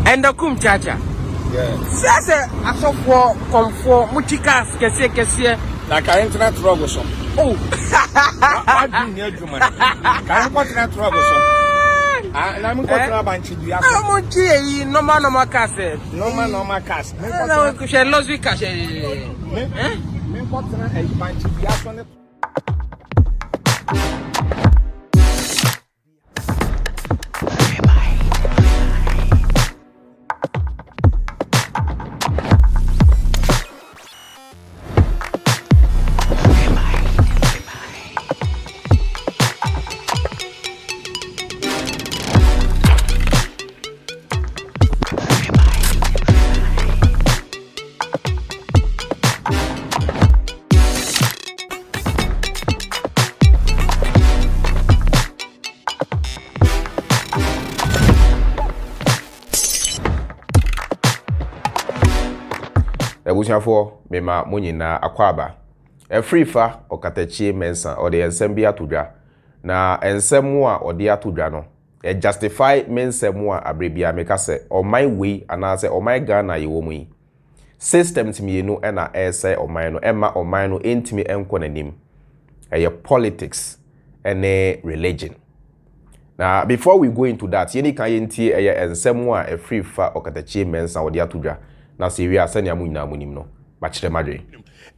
And the kum chacha. Yes. Says I saw for Muchikas, Kessie. Like I internet troublesome. Oh, I do near you, man. I want internet troublesome. I'm going to bunch of you. I'm no man, no more cassette. No man, no more cast. No, because I lost with cash. Ebusiafo mema munyina akwaba Afrifa Okatakyie Mensah ode ensem bi atodwa na ensem a ode atodwa no justify mensem a abrebia meka se oman we anase oman Ghana ye wo mu yi system timienu na ese oman no ema oman no entimi enko nanim eye politics and religion. Now before we go into that yeni kan yenti eye ensem a Afrifa Okatakyie Mensah ode atodwa na sewi asanya mu nyina munim no ba kire madwe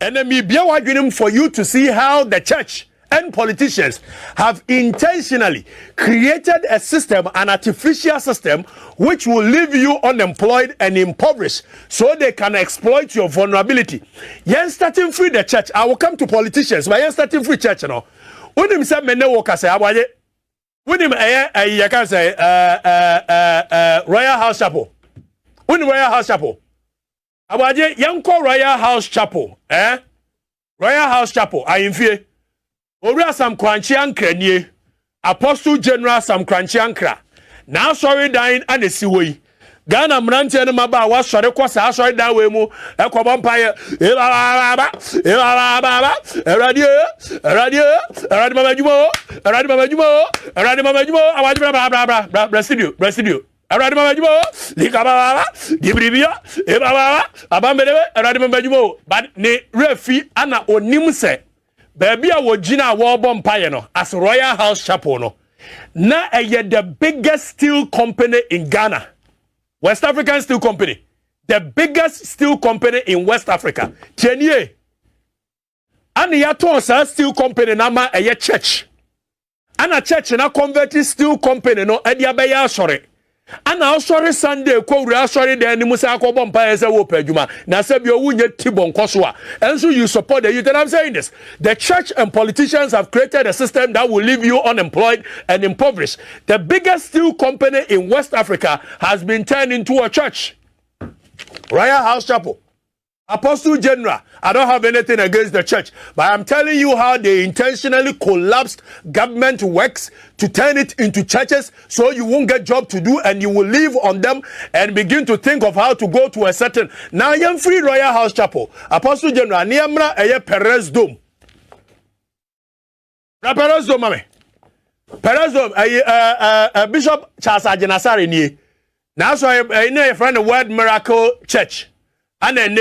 enemy bia wadwenem for you to see how the church and politicians have intentionally created a system, an artificial system, which will leave you unemployed and impoverished so they can exploit your vulnerability. Yen starting free the church. I will come to politicians, but yen starting free church no. When him say mene wo kase abaye. When him you can say Royal House Chapel. When Royal House Chapel. Abaje yanko Royal House Chapel, Royal House Chapel, ayimfie. Rev Sam Korankye Ankrah Apostle General Sam Korankye Ankrah. Na Asare dan anesiwoi. Ghana mrante no maba wa sore kwasa Asare dan we mu ekobo mpaye. Radio awaji Aradi majumo likababa dibribia ebaba abambelewe aradi majumo but ne refi ana onim se baby a wogina wo bom paye no as Royal House Chapel no na the biggest steel company in Ghana, West African Steel Company, the biggest steel company in West Africa. Tienye ani ya ton sa steel company na ma church ana church na converted steel company no edi abaya Asare. And now sorry Sunday, sorry the Musa Kobompa as a whoop Juma. Now said you wouldn't Tibon Koswa. And so you support the youth. And I'm saying this. The church and politicians have created a system that will leave you unemployed and impoverished. The biggest steel company in West Africa has been turned into a church. Royal House Chapel. Apostle General, I don't have anything against the church, but I'm telling you how they intentionally collapsed government works to turn it into churches so you won't get job to do and you will live on them and begin to think of how to go to a certain. Now, I'm free Royal House Chapel. Apostle General, Niamra Eye Perez Dome. Perez Dome, mame. Perez Dome, Bishop Charles Agyin Asare ni. Now, so I friend the Word Miracle Church. And then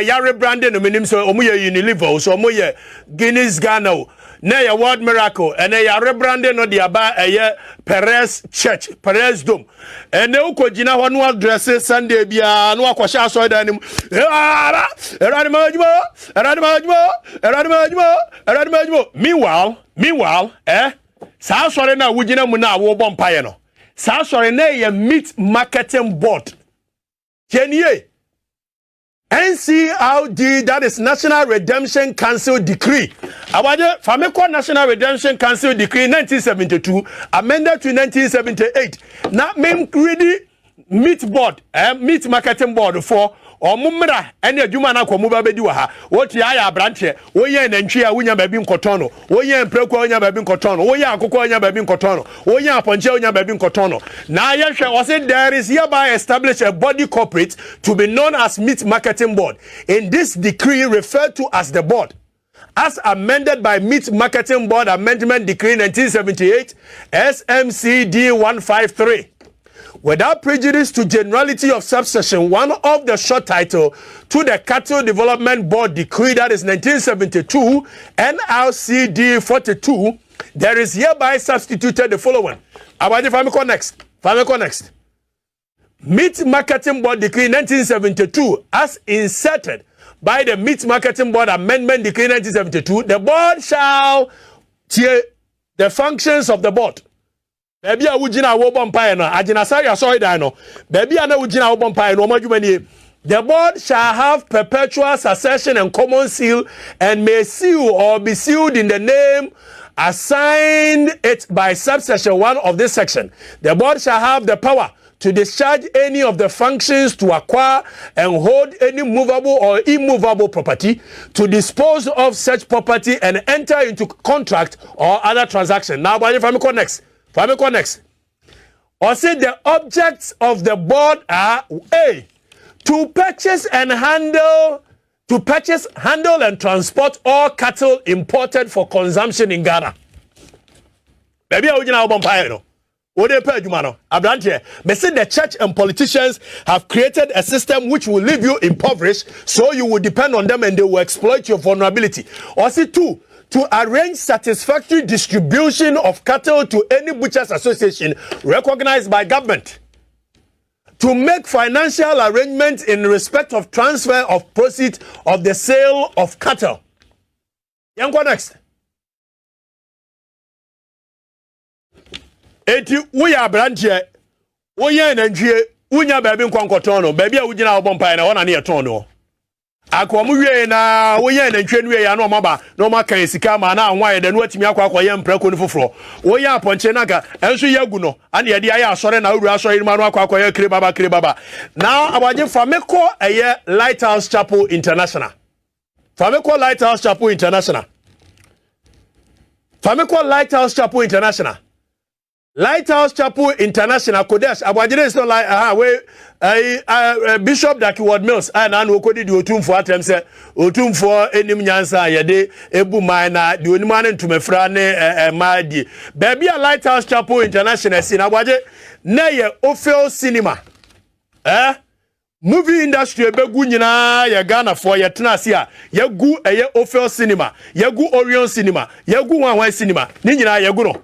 Yare Brandon, minim so Omuye Unilever, so Omuye Guinness Ghana, Nay a Word Miracle, and Yare Brandon no diaba a Perez Church, Perez Dome. And no Kojina one was dresses Sunday bia no kwasha so danim. Meanwhile, sa sorry na wujina mu na wo bom paye no. Sa sorry na ye meat marketing board. Kenye NCRD, that is National Redemption Council Decree. Abaje Fameko National Redemption Council Decree 1972, amended to 1978. Now, really meat board, meat marketing board for omumra ene adwuma na kwamuba bedi wa ha woti ya branche woye nantwi a wonya babi nkotono woye mpreko wonya babi nkotono woye akoko wonya babi nkotono woye aponche wonya babi nkotono na yehwe o say there is hereby established a body corporate to be known as Meat Marketing Board, in this decree referred to as the board. as amended by Meat Marketing Board Amendment Decree 1978, SMCD 153. Without prejudice to generality of subsection 1 of the short title to the Cattle Development Board Decree, that is 1972, NRCD 42, there is hereby substituted the following. Famiko next. Meat Marketing Board Decree 1972, as inserted by the Meat Marketing Board Amendment Decree 1972, the board shall the functions of the board. Baby a wujina wo bompae no Agyin Asare no baby a na wujina wo bompae no omadwumani the board shall have perpetual succession and common seal and may seal or be sealed in the name assigned it by subsection 1 of this section. The board shall have the power to discharge any of the functions to acquire and hold any movable or immovable property, to dispose of such property and enter into contract or other transaction. Now, Famiko next. Or say the objects of the board are A, to purchase, handle and transport all cattle imported for consumption in Ghana. Baby, I will bumpire no. They say the church and politicians have created a system which will leave you impoverished, so you will depend on them and they will exploit your vulnerability. Or say 2, to arrange satisfactory distribution of cattle to any butchers association recognized by government. To make financial arrangements in respect of transfer of proceeds of the sale of cattle. Yanko next. Eti we are branch here. We are nandrie. Unya baby nkwankotono. Baby a wujina obompa na wana ne etono. Akwamuwie na woye na ntwenwe ya no maba no maka esika ma na anwa ye de no atimi akwa ye mprako ni foforo woye aponche naka enso yagu no ane ye de aye asore na uru asore ma no akwa ye kire baba now abaje fameko eye Lighthouse Chapel International fameko Lighthouse Chapel International Kodesh abajire is not like Bishop Heward Mills and okodi di otum for atem se otum for enim nyansa yede ebu man na di onima ne ntumefra ne maadi baby a Lighthouse Chapel International sin abaje na ye Ophel Cinema movie industry ebegu nyina ye Ghana for ye tenase a ye gu eye Ophel Cinema ye gu Orion Cinema ye gu Wanwan Cinema ni nyina ye gu no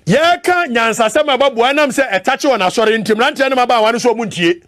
Yeka nyansa sema babu anam se etache wona asore ntim rante ne maba wan so muntie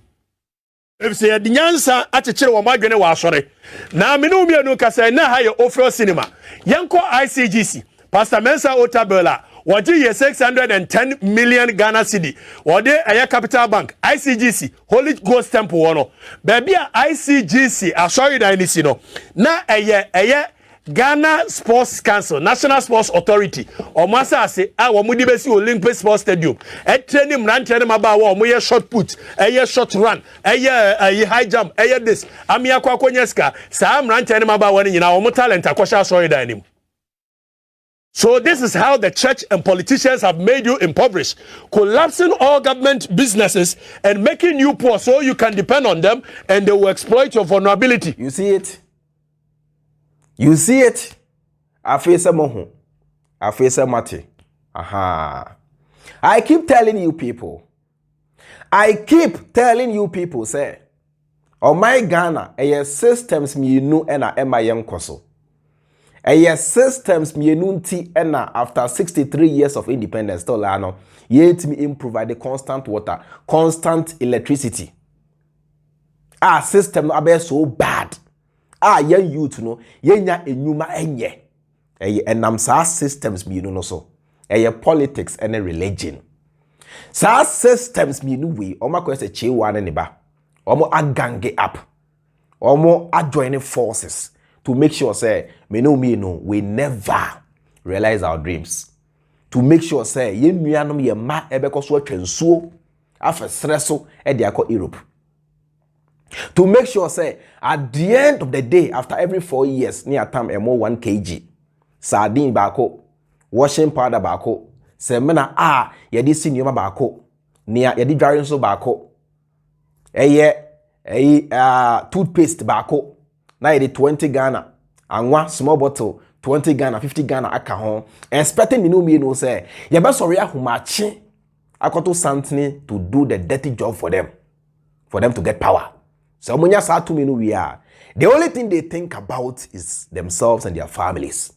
efse ye nyansa atechire wo madwene wa asore na me no mienu kasa na ha ye Ophel Cinema yenko ICGC Pastor Mensah Otabil waji ye 610 million Ghana cedi wode aya Capital Bank ICGC Holy Ghost Temple wono baby a ICGC asori dan ni si no na eye Ghana Sports Council, National Sports Authority, or Masase, our Mudibesi Olympic Sports Stadium, a training run, training about one short put, a year short run, a year high jump, a year this, Amia Kwakonyeska, Sam ran training about one in our talent, Akosha sorry dining. So this is how the church and politicians have made you impoverished, collapsing all government businesses and making you poor so you can depend on them and they will exploit your vulnerability. You see it? Afisa mohu. Afisa mate. Aha. I keep telling you people, say, oh my Ghana, systems mi nu ena ema yenkoso. Systems mi nti ena after 63 years of independence, still ano, yet me provide the constant water, constant electricity. System abe so bad. Young youth no yenya enyuma enye enam sa systems mi no so politics and religion sa systems mi no we o makwa se chewa ne ba o mo agange up o mo adjoin forces to make sure say me no we never realize our dreams, to make sure say ye nuanom ye ma ebekoso atwansuo afesreso e de akọ Europe, to make sure say at the end of the day after every 4 years near time more 1 kg sardine bako, washing powder bako, semena yedi senior bako near yedi drying so bako toothpaste bako na yedi 20 Ghana Anwa small bottle 20 Ghana 50 Ghana aka ho expecting me no say ye be sorry ahumachi akoto something to do the dirty job for them to get power. So munya sa to me no we are the only thing they think about is themselves and their families.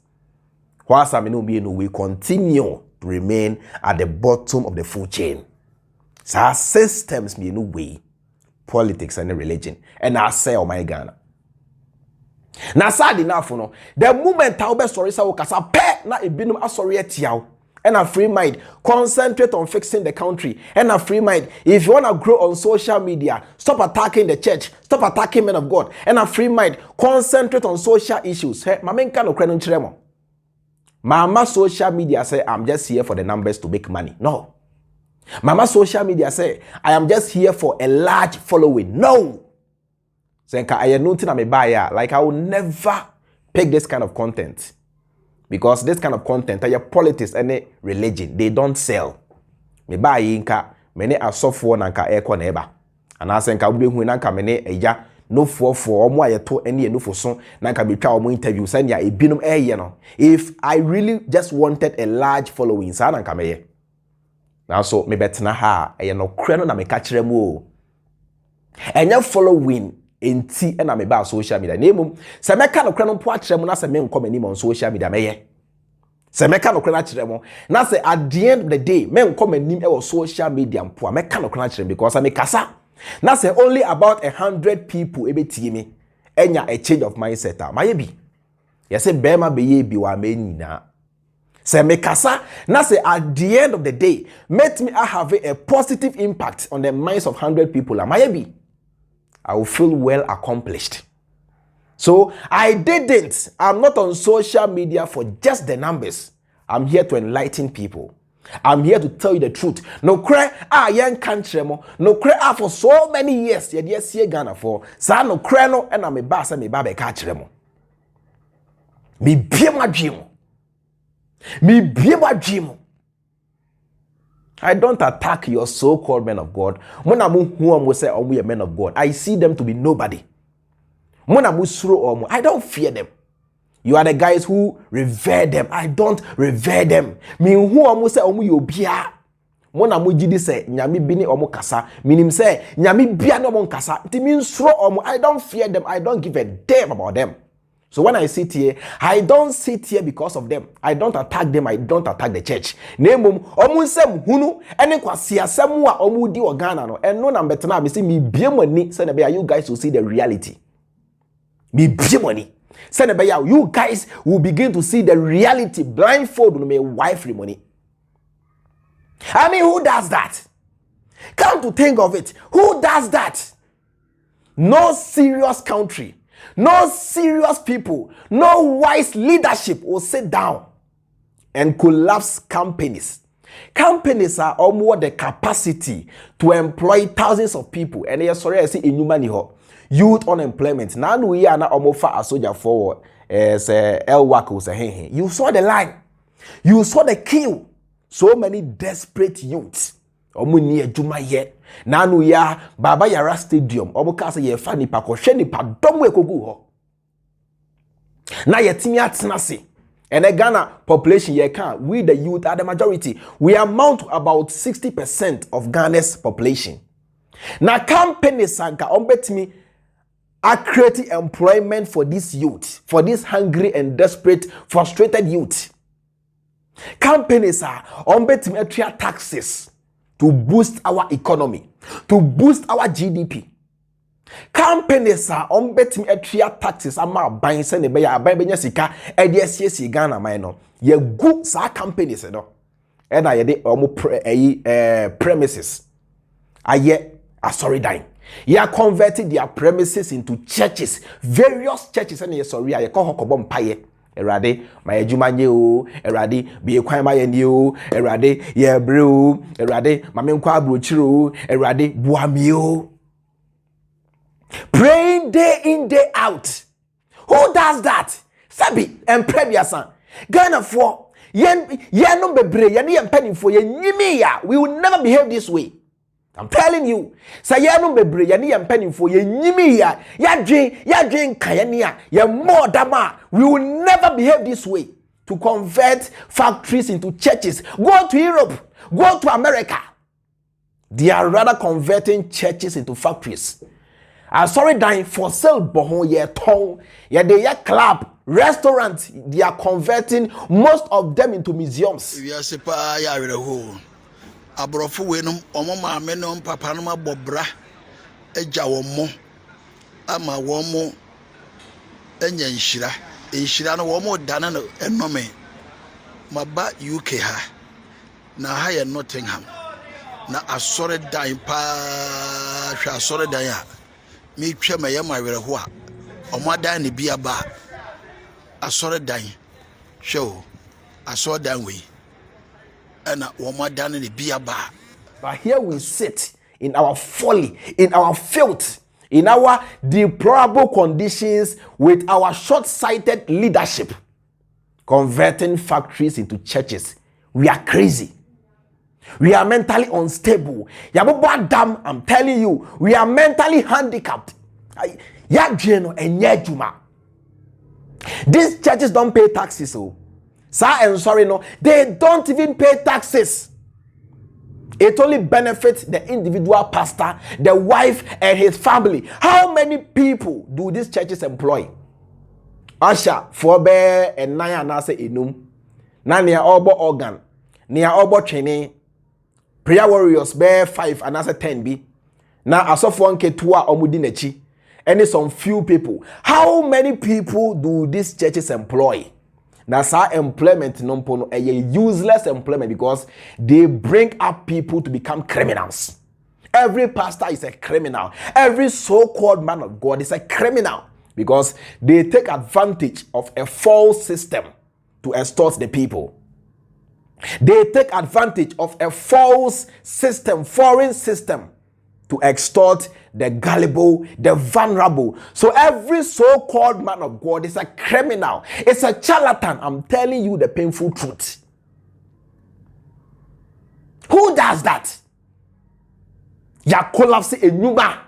Whilst I no we continue to remain at the bottom of the food chain. So our systems me no way politics and religion and I say oh my Ghana. Na sad enough no the moment I be sorry say kasa pe na ebinum asori etiaw and a free mind concentrate on fixing the country and a free mind if you want to grow on social media stop attacking the church, stop attacking men of God and a free mind concentrate on social issues. Hey mama nka no kre no nkyeremo mama social media say I'm just here for the numbers to make money. No, mama social media say I am just here for a large following. No. Senka I know thing I may buy like I will never pick this kind of content because this kind of content are politics and religion they don't sell. Me buy inka many are soft one anka air neighbor and I senka we hu nanka many eja no for omo ayeto any no for so nanka be twa omo interview send ya ebinum eye no. If I really just wanted a large following sa nanka meye now so me betena ha eye no kre no na me ka kire mu o enya following enti na me ba social media nemum se meka no kra no po akire mu na se me nkom ani on social media meye se meka no kra na akire mu na se at the end of the day me nkom ani e social media mpo meka no kra na akire because I me kasa na se only about 100 people ebetie me enya a change of mindset maye bi ye se bema be ye bi wa me nyina se me kasa na se at the end of the day let me have a positive impact on the minds of 100 people maye bi I will feel well accomplished. So I'm not on social media for just the numbers. I'm here to enlighten people. I'm here to tell you the truth. No cry young country mo. No cry for so many years. Yeah, see Ghana for. Sa no cry no and I'm a bass and me babe catch mo. Me be my dream. Me be my dream. I don't attack your so-called men of God. Mona mu who am say omu men of God. I see them to be nobody. Mona mu suro omu. I don't fear them. You are the guys who revere them. I don't revere them. Me who am say omu yobia. Mona mu jidi say nyami bini omu kasa. Minim say nyami bia no omu kasa. Ti min suro omu. I don't fear them. I don't give a damn about them. So when I sit here, I don't sit here because of them. I don't attack them. I don't attack the church. Nemum omu sem hunu ene kwasi asemu a omu di Ghana no. Eno na mbetena me say me bie money say na be you guys will see the reality. Me bie money. Say na be you guys will begin to see the reality blindfold no me wife money. I mean, who does that? Come to think of it, who does that? No serious country. No serious people, no wise leadership will sit down and collapse companies. Companies are almost the capacity to employ thousands of people. And yes, sorry, I see in human youth unemployment. Now we are not almost far a soldier forward as El Wako say, you saw the line, you saw the queue. So many desperate youths. Omu ni ejuma ye nanu ya baba yara stadium omu kase ye fa nipa ko hwe nipa dom ekogu ho na yetimi atena se ene Ghana population ye kan we the youth are the majority. We amount to about 60% of Ghana's population. Na companies anka ombetimi are creating employment for this youth, for this hungry and desperate frustrated youth. Companies are ombetimi atria taxes to boost our economy, to boost our GDP. Companies are betting atria taxes ama buying send be ya buy benya sika e de asiesie Ghana man no. Ye go sa companies no. E na ye de premises. Aye Asare dying. Ye converted their premises into churches, various churches and ye sorry ye ko hokobom paye. Erade my ejumanye o erade be kwan ma ye ni o erade ye bre o erade ma me nkwa abrochire o erade buami o. Praying day in day out. Who does that? Sabi emprebiasan Ghana for yen no bebre yen yen penny for yen nyimi ya. We will never behave this way. I'm telling you. Say ya no bebre ya ni yempanimfo ye nyimi ya dwen kayania ye more dama. We will never behave this way to convert factories into churches. Go to Europe, go to America. They are rather converting churches into factories. Asare dying for sale bohon ye ton ye de ye club, restaurant. They are converting most of them into museums. We are sepa ya reho. Abrofo we no omo maame no papa no mabobra eja womo ama womo enya nhira no womo dana no enome maba UK ha na ha ye Nottingham na Asare dan pa hwa Asare dan a me twa maye mawereho a omo dan ne bia ba Asare dan show Asare dan we. But here we sit in our folly, in our filth, in our deplorable conditions with our short-sighted leadership, converting factories into churches. We are crazy. We are mentally unstable. I'm telling you, we are mentally handicapped. These churches don't pay taxes, so. Sir, and sorry, no, they don't even pay taxes. It only benefits the individual pastor, the wife, and his family. How many people do these churches employ? Asha, Forbear, and Naya Nasa Inum, Nania Obo Organ, Nia Obo Training, Prayer Warriors, Bear 5 and Nasa 10B. Now, Asofon Ketua Omudinechi, and some few people. How many people do these churches employ? That's our employment non a useless employment because they bring up people to become criminals. Every pastor is a criminal. Every so-called man of God is a criminal because they take advantage of a false system to extort the people. They take advantage of a false system, foreign system, to extort the gullible, the vulnerable. So every so-called man of God is a criminal. It's a charlatan. I'm telling you the painful truth. Who does that? Ya collapse a numa.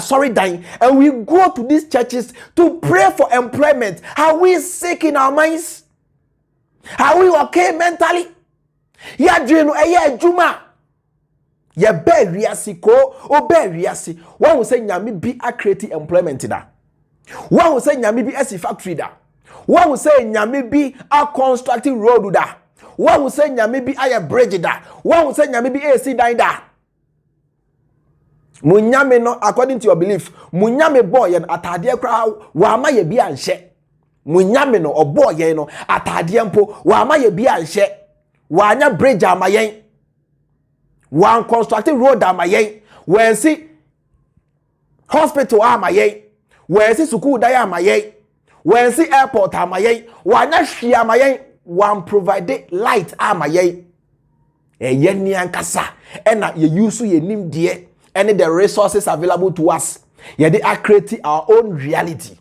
Sorry, dying. And we go to these churches to pray for employment. Are we sick in our minds? Are we okay mentally? Ya dream a juma. Ye be riasi ko o be riasi one will say nyame bi a create employment da one will say nyame bi esi factory da one will say nyame bi a constructing road da one will say nyame bi a bridge da one will say nyame bi AC dan da munyame no according to your belief munyame boy and atade kra wa ma ye bi anhye munyame no obo ye no atade mpo wa ma ye bi anhye wa anya bridge amayen one constructed road amayen where see hospital amayen where see school day amayen where see airport amayen one hwe amayen one provide light amayen yen ni ankasa na ye use ye nim de and the resources available to us ye dey create our own reality.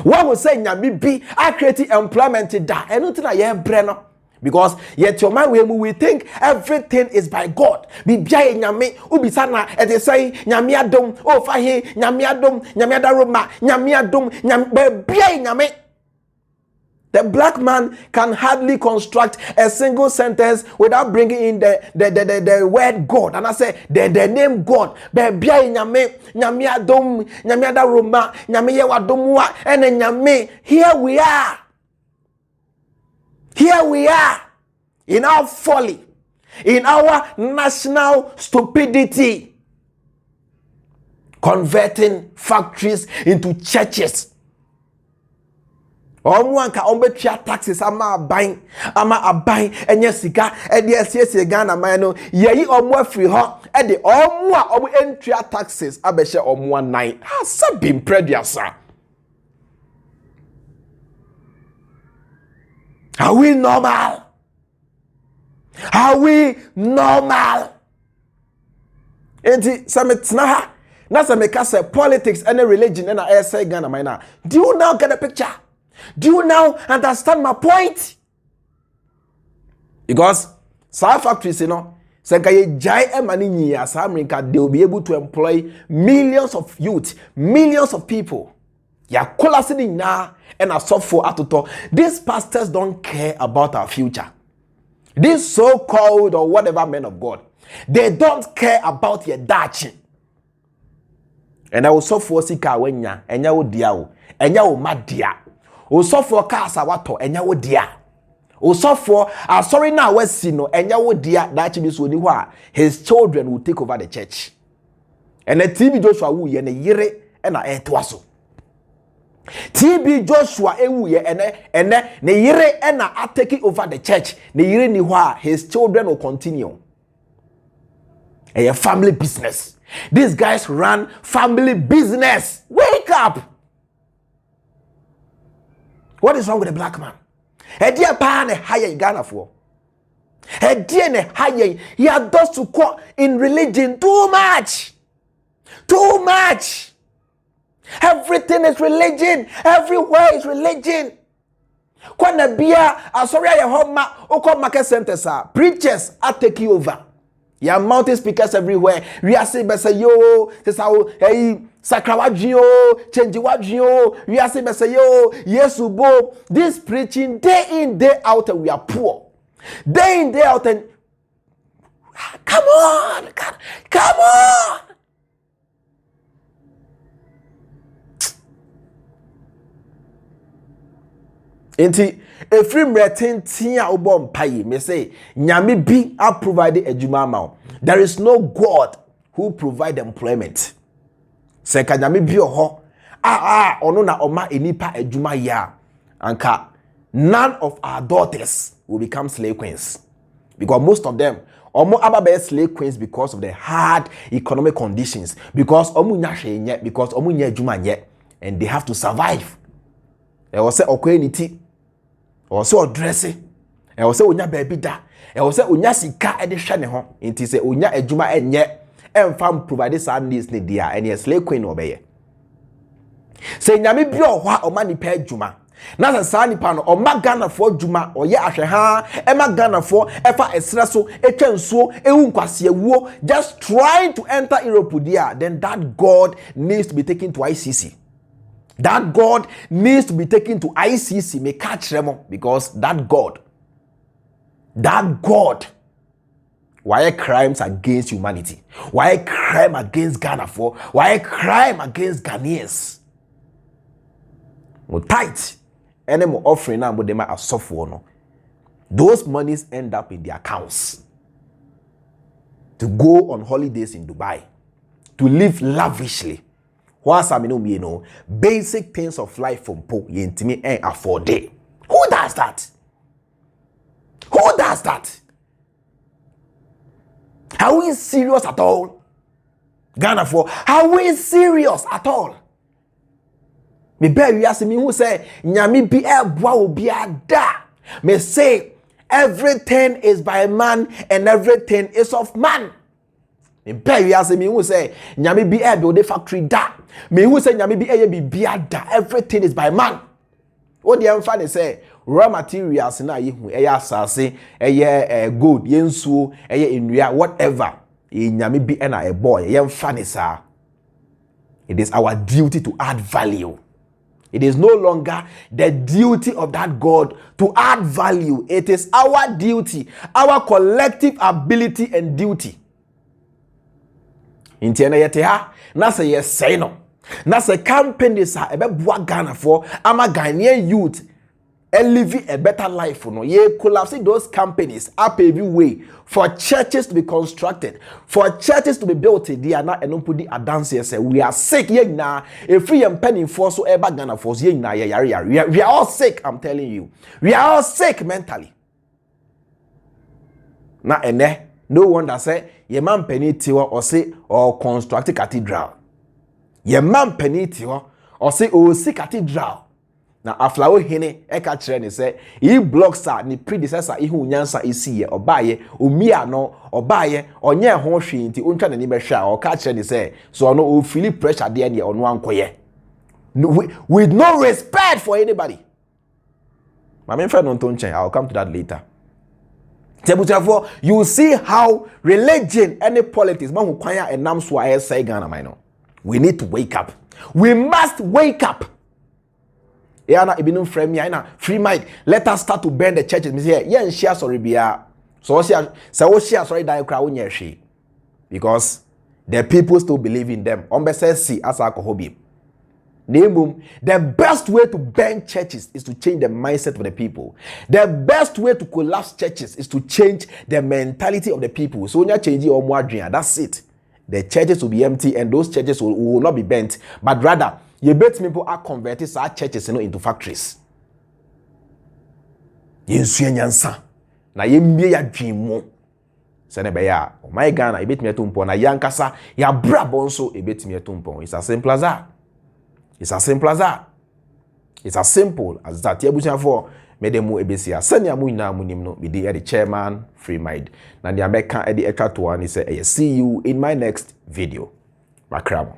What will say nyame bi a create employment da enothing na ye bre no. Because yet your mind we think everything is by God. Be bia nyame ubisana e say nyame adom o fa he nyame adom nyame adaroma nyame adom nyame bia nyame. The black man can hardly construct a single sentence without bringing in the word God. And I say the name God. Be bia nyame nyame adom nyame adaroma nyame ye wadomwa and nyame. Here we are. Here we are, in our folly, in our national stupidity, converting factories into churches. Omwanka ombetria taxes ama aban enye sika e de asiesie Ghana man no yeyi omo afiri ho e de omo a omo entria taxes abehye omo anan ha sabim prediasa. Are we normal? Are we normal? Enti sametna ha na sameka say politics and religion and I say Ghana man. Do you now get a picture? Do you now understand my point? Because Some factories, Senka jai emani as America, they will be able to employ millions of youth, millions of people. Ya collapsing now and a software atoto. These pastors don't care about our future. These so-called or whatever men of God, they don't care about your daching. And I will software sika wenya, and ya wo diao, and ya wo madia. O software kasa wato, and ya wo dia. O software, sorry now, Westino, and ya wo dia, that his children will take over the church. And the TB Joshua wu ye ne yere, and a etwaso. TB Joshua ewuye ene ne yire ena are taking over the church. Ne yire ni hwa, his children will continue. A family business. These guys run family business. Wake up! What is wrong with the black man? A dear pan higher Ghana for. A dear higher, he had those to quote in religion too much. Too much. Everything is religion. Everywhere is religion. Kwana bia Asare ya homa oko market centers preachers are taking over. Ya mountain speakers everywhere. We are saying besa yo, this how hey sakrawadjio, change wadjio. We are saying besa yo, yesu bo. This preaching day in day out and we are poor. Day in day out and come on, come on. Enti efrim retin tia obom paye me say nyame bi are provided ejuma ma. There is no God who provide employment. Se ka nyame bi oho ono na oma enipa ejuma ya anka none of our daughters will become slave queens, because most of them omo ababe slave queens because of the hard economic conditions, because omu nya hwenye, because omu nya ejuma nye, and they have to survive. E wo se okweniti or so dressing, and also unya baby da, and also unya sika edi hwe ne ho, nti se unya adwuma enye emfam provide sa needs ne dia, and yes slave queen obeye. Se nyame bi ohwa o ma nipa adwuma, na sa nipa no o ma Ghana for adwuma, o ye ahwe ha, e ma Ghana for efa esra so, etwa nsuo, ewu nkwase ewuo, just trying to enter Europe dia, then that God needs to be taken to ICC. That God needs to be taken to ICC, may catch them, because that God, why crimes against humanity? Why crime against Ghana for? Why crime against Ghanaians? More tight, any more offering now, but they might have suffered. No, those monies end up in their accounts to go on holidays in Dubai, to live lavishly. Once basic things of life from po yentimi and afford it. Who does that? Who does that? Are we serious at all? Ghana for, are we serious at all? Me bear you ask me who say nyami bi ebwa obi ada. Me say everything is by man and everything is of man. Me bear you ask me who say nyami bi build the factory da. Me who say nyame bi eye bibia da, everything is by man. What the emfa say raw materials na ye hu eye asase, eye gold, ye nsuo, eye enua, whatever. E nyame bi na e boy, ye emfa ne sa. It is our duty to add value. It is no longer the duty of that God to add value. It is our duty, our collective ability and duty. Intiana yete ha, na se ye say no. Na se companies are ebe bua Ghana for ama Ghanaian youth live a better life. No, ye collapse those companies up every way for churches to be constructed, for churches to be built. They are not enough put a dance here. Say we are sick. Ye na if free and penny for so eba Ghana for ye na ye we are all sick. I'm telling you, we are all sick mentally. Na ene no wonder say ye man penny tiwa or say or construct a cathedral. Ye man penny tiwa or say oh see cathedral. Na aflawo hene eka kire ne say e blocks are ni predecessor ihu nyansa isi ye obaye omia no obaye onye ho hwe nti ontwa nani behwe a oka kire ne say so ono o feel pressure de ne ono ankoye with no respect for anybody. Mama friend on tonchen, I'll come to that later. Therefore, you see how religion and politics man who kwanya enam so aye say Ghana man no. We need to wake up. We must wake up. Yana ibinum frame ya na free mind. Let us start to burn the churches. Me say yeah share sorry bia. So share sorry die kra wo nyehwe. Because the people still believe in them. Ombese si as alcohol. The best way to burn churches is to change the mindset of the people. The best way to collapse churches is to change the mentality of the people. So when you change your more that's it. The churches will be empty and those churches will not be burnt, but rather you bet people are converted such churches into factories. Na yemie ya dwimo. Sene be ya, o my Ghana ebetimi etumpo na yankasa ya brabo nso ebetimi etumpo. It's as simple as that. It's as simple as that. It's as simple as that. Yebusia for medemu ebesia. Sanya mu nyina mu nim no be the chairman Freemind. Na the American Eddie Ekatoa ni say see you in my next video. Makramo.